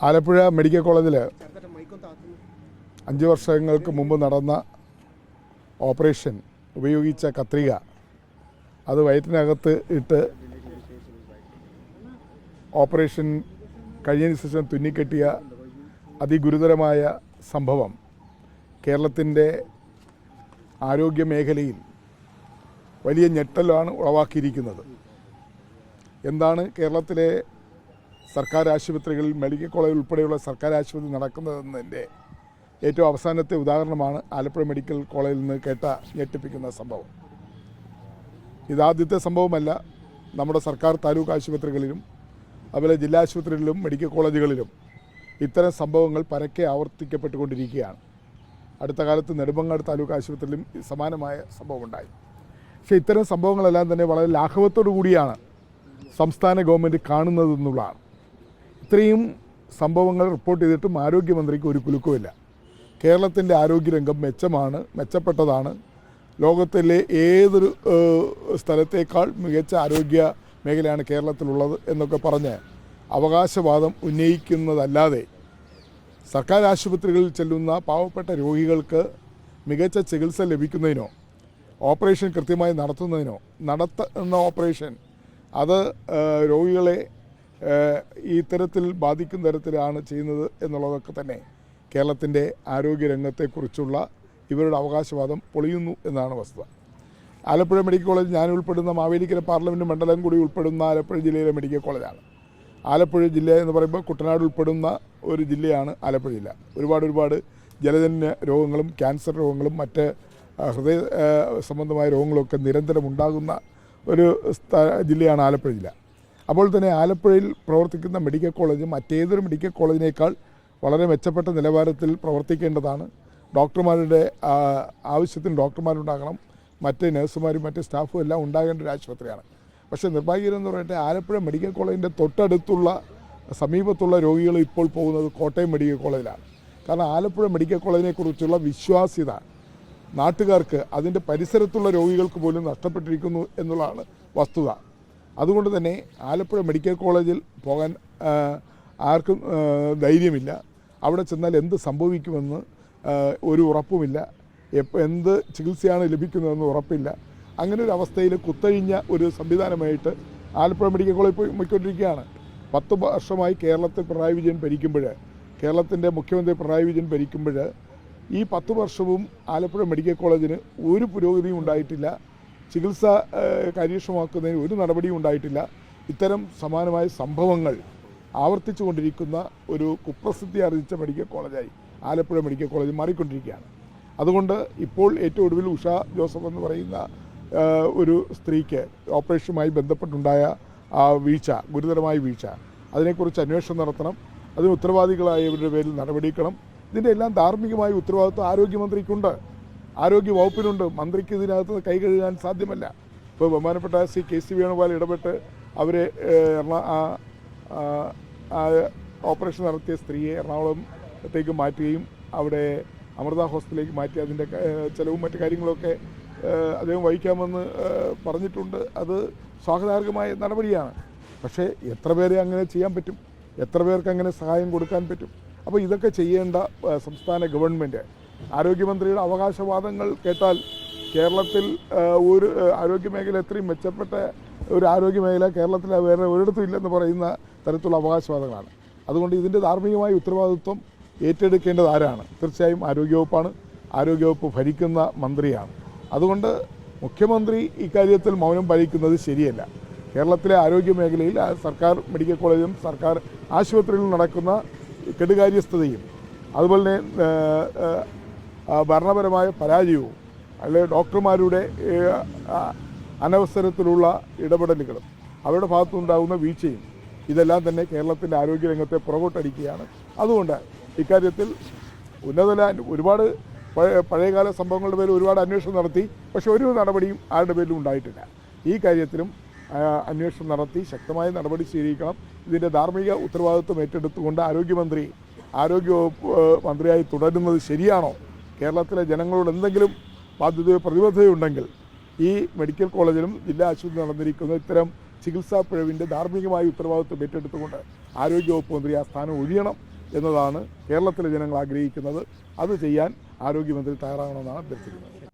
Alappuzha medical കോളേജിൽ 5 വർഷങ്ങൾക്ക് മുമ്പ് നടന്ന ഓപ്പറേഷൻ ഉപയോഗിച്ച കത്രിക അത് വയറ്റിനകത്ത് ഇട്ട് ഓപ്പറേഷൻ കഴിഞ്ഞതിന് ശേഷം തുന്നിക്കെട്ടിയ അതിഗുരുതരമായ സംഭവം കേരളത്തിൻ്റെ ആരോഗ്യ മേഖലയിൽ വലിയ ഞെട്ടലാണ് ഉളവാക്കിയിരിക്കുന്നത്. എന്താണ് കേരളത്തിലെ സർക്കാർ ആശുപത്രികളിൽ മെഡിക്കൽ കോളേജ് ഉൾപ്പെടെയുള്ള സർക്കാർ ആശുപത്രി നടക്കുന്നതെന്നതിൻ്റെ ഏറ്റവും അവസാനത്തെ ഉദാഹരണമാണ് ആലപ്പുഴ മെഡിക്കൽ കോളേജിൽ നിന്ന് കേട്ട ഞെട്ടിപ്പിക്കുന്ന സംഭവം. ഇതാദ്യത്തെ സംഭവമല്ല. നമ്മുടെ സർക്കാർ താലൂക്ക് ആശുപത്രികളിലും അതുപോലെ ജില്ലാ ആശുപത്രികളിലും മെഡിക്കൽ കോളേജുകളിലും ഇത്തരം സംഭവങ്ങൾ പരക്കെ ആവർത്തിക്കപ്പെട്ടുകൊണ്ടിരിക്കുകയാണ്. അടുത്ത കാലത്ത് നെടുമങ്ങാട് താലൂക്ക് ആശുപത്രിയിലും സമാനമായ സംഭവമുണ്ടായി. പക്ഷേ ഇത്തരം സംഭവങ്ങളെല്ലാം തന്നെ വളരെ ലാഘവത്തോടു കൂടിയാണ് സംസ്ഥാന ഗവൺമെൻറ് കാണുന്നതെന്നുള്ളതാണ്. ഇത്രയും സംഭവങ്ങൾ റിപ്പോർട്ട് ചെയ്തിട്ടും ആരോഗ്യമന്ത്രിക്ക് ഒരു കുലുക്കുമില്ല. കേരളത്തിൻ്റെ ആരോഗ്യരംഗം മെച്ചപ്പെട്ടതാണ്. ലോകത്തിലെ ഏതൊരു സ്ഥലത്തേക്കാൾ മികച്ച ആരോഗ്യ മേഖലയാണ് കേരളത്തിലുള്ളത് എന്നൊക്കെ പറഞ്ഞ് അവകാശവാദം ഉന്നയിക്കുന്നതല്ലാതെ സർക്കാർ ആശുപത്രികളിൽ ചെല്ലുന്ന പാവപ്പെട്ട രോഗികൾക്ക് മികച്ച ചികിത്സ ലഭിക്കുന്നതിനോ ഓപ്പറേഷൻ കൃത്യമായി നടത്തുന്ന ഓപ്പറേഷൻ അത് രോഗികളെ ഇത്തരത്തിൽ ബാധിക്കുന്ന തരത്തിലാണ് ചെയ്യുന്നത് എന്നുള്ളതൊക്കെ തന്നെ കേരളത്തിൻ്റെ ആരോഗ്യരംഗത്തെക്കുറിച്ചുള്ള ഇവരുടെ അവകാശവാദം പൊളിയുന്നു എന്നാണ് വസ്തുത. ആലപ്പുഴ മെഡിക്കൽ കോളേജ് ഞാൻ ഉൾപ്പെടുന്ന മാവേലിക്കര പാർലമെൻറ്റ് മണ്ഡലം കൂടി ഉൾപ്പെടുന്ന ആലപ്പുഴ ജില്ലയിലെ മെഡിക്കൽ കോളേജാണ്. ആലപ്പുഴ ജില്ല എന്ന് പറയുമ്പോൾ കുട്ടനാട് ഉൾപ്പെടുന്ന ഒരു ജില്ലയാണ് ആലപ്പുഴ ജില്ല. ഒരുപാട് ജലജന്യ രോഗങ്ങളും ക്യാൻസർ രോഗങ്ങളും മറ്റ് ഹൃദയ സംബന്ധമായ രോഗങ്ങളൊക്കെ നിരന്തരം ഉണ്ടാകുന്ന ഒരു ജില്ലയാണ് ആലപ്പുഴ ജില്ല. അപ്പോൾ തന്നെ ആലപ്പുഴയിൽ പ്രവർത്തിക്കുന്ന മെഡിക്കൽ കോളേജ് മറ്റേതൊരു മെഡിക്കൽ കോളേജിനേക്കാൾ വളരെ മെച്ചപ്പെട്ട നിലവാരത്തിൽ പ്രവർത്തിക്കേണ്ടതാണ്. ഡോക്ടർമാരുടെ ആവശ്യത്തിന് ഡോക്ടർമാരുണ്ടാകണം, മറ്റ് നഴ്സുമാരും മറ്റ് സ്റ്റാഫും എല്ലാം ഉണ്ടാകേണ്ട ഒരു ആശുപത്രിയാണ്. പക്ഷേ നിർഭാഗ്യകരമെന്ന് പറയട്ടെ, ആലപ്പുഴ മെഡിക്കൽ കോളേജിൻ്റെ തൊട്ടടുത്തുള്ള സമീപത്തുള്ള രോഗികൾ ഇപ്പോൾ പോകുന്നത് കോട്ടയം മെഡിക്കൽ കോളേജിലാണ്. കാരണം ആലപ്പുഴ മെഡിക്കൽ കോളേജിനെക്കുറിച്ചുള്ള വിശ്വാസ്യത നാട്ടുകാർക്ക് അതിൻ്റെ പരിസരത്തുള്ള രോഗികൾക്ക് പോലും നഷ്ടപ്പെട്ടിരിക്കുന്നു എന്നുള്ളതാണ് വസ്തുത. അതുകൊണ്ട് തന്നെ ആലപ്പുഴ മെഡിക്കൽ കോളേജിൽ പോകാൻ ആർക്കും ധൈര്യമില്ല. അവിടെ ചെന്നാൽ എന്ത് സംഭവിക്കുമെന്ന് ഒരു ഉറപ്പുമില്ല. എന്ത് ചികിത്സയാണ് ലഭിക്കുന്നതെന്ന് ഉറപ്പില്ല. അങ്ങനെ ഒരു അവസ്ഥയിൽ കുത്തഴിഞ്ഞ ഒരു സംവിധാനമായിട്ട് ആലപ്പുഴ മെഡിക്കൽ കോളേജ് പോയിക്കൊണ്ടിരിക്കുകയാണ്. 10 വർഷമായി കേരളത്തിൽ പിണറായി വിജയൻ ഭരിക്കുമ്പോൾ, കേരളത്തിൻ്റെ മുഖ്യമന്ത്രി പിണറായി വിജയൻ ഭരിക്കുമ്പോൾ ഈ 10 വർഷവും ആലപ്പുഴ മെഡിക്കൽ കോളേജിന് ഒരു പുരോഗതിയും ഉണ്ടായിട്ടില്ല. ചികിത്സ കാര്യക്ഷമമാക്കുന്നതിന് ഒരു നടപടിയും ഉണ്ടായിട്ടില്ല. ഇത്തരം സമാനമായ സംഭവങ്ങൾ ആവർത്തിച്ചു കൊണ്ടിരിക്കുന്ന ഒരു കുപ്രസിദ്ധി ആർജിച്ച മെഡിക്കൽ കോളേജായി ആലപ്പുഴ മെഡിക്കൽ കോളേജ് മാറിക്കൊണ്ടിരിക്കുകയാണ്. അതുകൊണ്ട് ഇപ്പോൾ ഏറ്റവും ഒടുവിൽ ഉഷ ജോസഫ് എന്ന് പറയുന്ന ഒരു സ്ത്രീക്ക് ഓപ്പറേഷനുമായി ബന്ധപ്പെട്ടുണ്ടായ ഗുരുതരമായ വീഴ്ച, അതിനെക്കുറിച്ച് അന്വേഷണം നടത്തണം. അതിന് ഉത്തരവാദികളായവരുടെ പേരിൽ നടപടിയെടുക്കണം. ഇതിൻ്റെ എല്ലാം ധാർമ്മികമായ ഉത്തരവാദിത്വം ആരോഗ്യമന്ത്രിക്കുണ്ട്, ആരോഗ്യ വകുപ്പിനുണ്ട്. മന്ത്രിക്ക് ഇതിനകത്ത് കൈ കഴുകാൻ സാധ്യമല്ല. ഇപ്പോൾ ബഹുമാനപ്പെട്ട ശ്രീ KC വേണുഗോപാൽ ഇടപെട്ട് അവരെ ഓപ്പറേഷൻ നടത്തിയ സ്ത്രീയെ എറണാകുളത്തേക്ക് മാറ്റുകയും അവിടെ അമൃത ഹോസ്പിറ്റലിലേക്ക് മാറ്റി അതിൻ്റെ ചിലവും മറ്റു കാര്യങ്ങളൊക്കെ അദ്ദേഹം വഹിക്കാമെന്ന് പറഞ്ഞിട്ടുണ്ട്. അത് സ്വാഗതാർഹമായ നടപടിയാണ്. പക്ഷേ എത്ര പേരെ അങ്ങനെ ചെയ്യാൻ പറ്റും? എത്ര പേർക്ക് അങ്ങനെ സഹായം കൊടുക്കാൻ പറ്റും? അപ്പോൾ ഇതൊക്കെ ചെയ്യേണ്ട സംസ്ഥാന ഗവൺമെൻറ്. ആരോഗ്യമന്ത്രിയുടെ അവകാശവാദങ്ങൾ കേട്ടാൽ കേരളത്തിൽ ഒരു ആരോഗ്യമേഖല എത്രയും മെച്ചപ്പെട്ട ഒരു ആരോഗ്യമേഖല കേരളത്തിൽ വേറെ ഒരിടത്തും ഇല്ലെന്ന് പറയുന്ന തരത്തിലുള്ള അവകാശവാദങ്ങളാണ്. അതുകൊണ്ട് ഇതിൻ്റെ ധാർമ്മികമായ ഉത്തരവാദിത്വം ഏറ്റെടുക്കേണ്ടത് ആരാണ്? തീർച്ചയായും ആരോഗ്യവകുപ്പാണ്. ആരോഗ്യവകുപ്പ് ഭരിക്കുന്ന മന്ത്രിയാണ്. അതുകൊണ്ട് മുഖ്യമന്ത്രി ഇക്കാര്യത്തിൽ മൗനം പാലിക്കുന്നത് ശരിയല്ല. കേരളത്തിലെ ആരോഗ്യ മേഖലയിൽ സർക്കാർ മെഡിക്കൽ കോളേജും സർക്കാർ ആശുപത്രികളിലും നടക്കുന്ന കെടുകാര്യസ്ഥതയും അതുപോലെ തന്നെ ഭരണപരമായ പരാജയവും അല്ലെങ്കിൽ ഡോക്ടർമാരുടെ അനവസരത്തിലുള്ള ഇടപെടലുകളും അവരുടെ ഭാഗത്തുനിന്നുണ്ടാകുന്ന വീഴ്ചയും ഇതെല്ലാം തന്നെ കേരളത്തിൻ്റെ ആരോഗ്യരംഗത്തെ പുറകോട്ടടിക്കുകയാണ്. അതുകൊണ്ട് ഇക്കാര്യത്തിൽ ഒരുപാട് പഴയകാല സംഭവങ്ങളുടെ പേരിൽ ഒരുപാട് അന്വേഷണം നടത്തി. പക്ഷേ ഒരു നടപടിയും ആരുടെ പേരിലും ഉണ്ടായിട്ടില്ല. ഈ കാര്യത്തിലും അന്വേഷണം നടത്തി ശക്തമായ നടപടി സ്വീകരിക്കണം. ഇതിൻ്റെ ധാർമ്മിക ഉത്തരവാദിത്വം ഏറ്റെടുത്തുകൊണ്ട് ആരോഗ്യവകുപ്പ് മന്ത്രിയായി തുടരുന്നത് ശരിയാണോ? കേരളത്തിലെ ജനങ്ങളോട് എന്തെങ്കിലും പ്രതിബദ്ധതയുണ്ടെങ്കിൽ ഈ മെഡിക്കൽ കോളേജിലും ജില്ലാ ആശുപത്രി നടന്നിരിക്കുന്ന ഇത്തരം ചികിത്സാ പിഴവിൻ്റെ ധാർമ്മികമായ ഉത്തരവാദിത്വം ഏറ്റെടുത്തുകൊണ്ട് ആരോഗ്യവകുപ്പ് മന്ത്രി ആ സ്ഥാനം ഒഴിയണം എന്നതാണ് കേരളത്തിലെ ജനങ്ങൾ ആഗ്രഹിക്കുന്നത്. അത് ചെയ്യാൻ ആരോഗ്യമന്ത്രി തയ്യാറാകണമെന്നാണ് അഭ്യർത്ഥിക്കുന്നത്.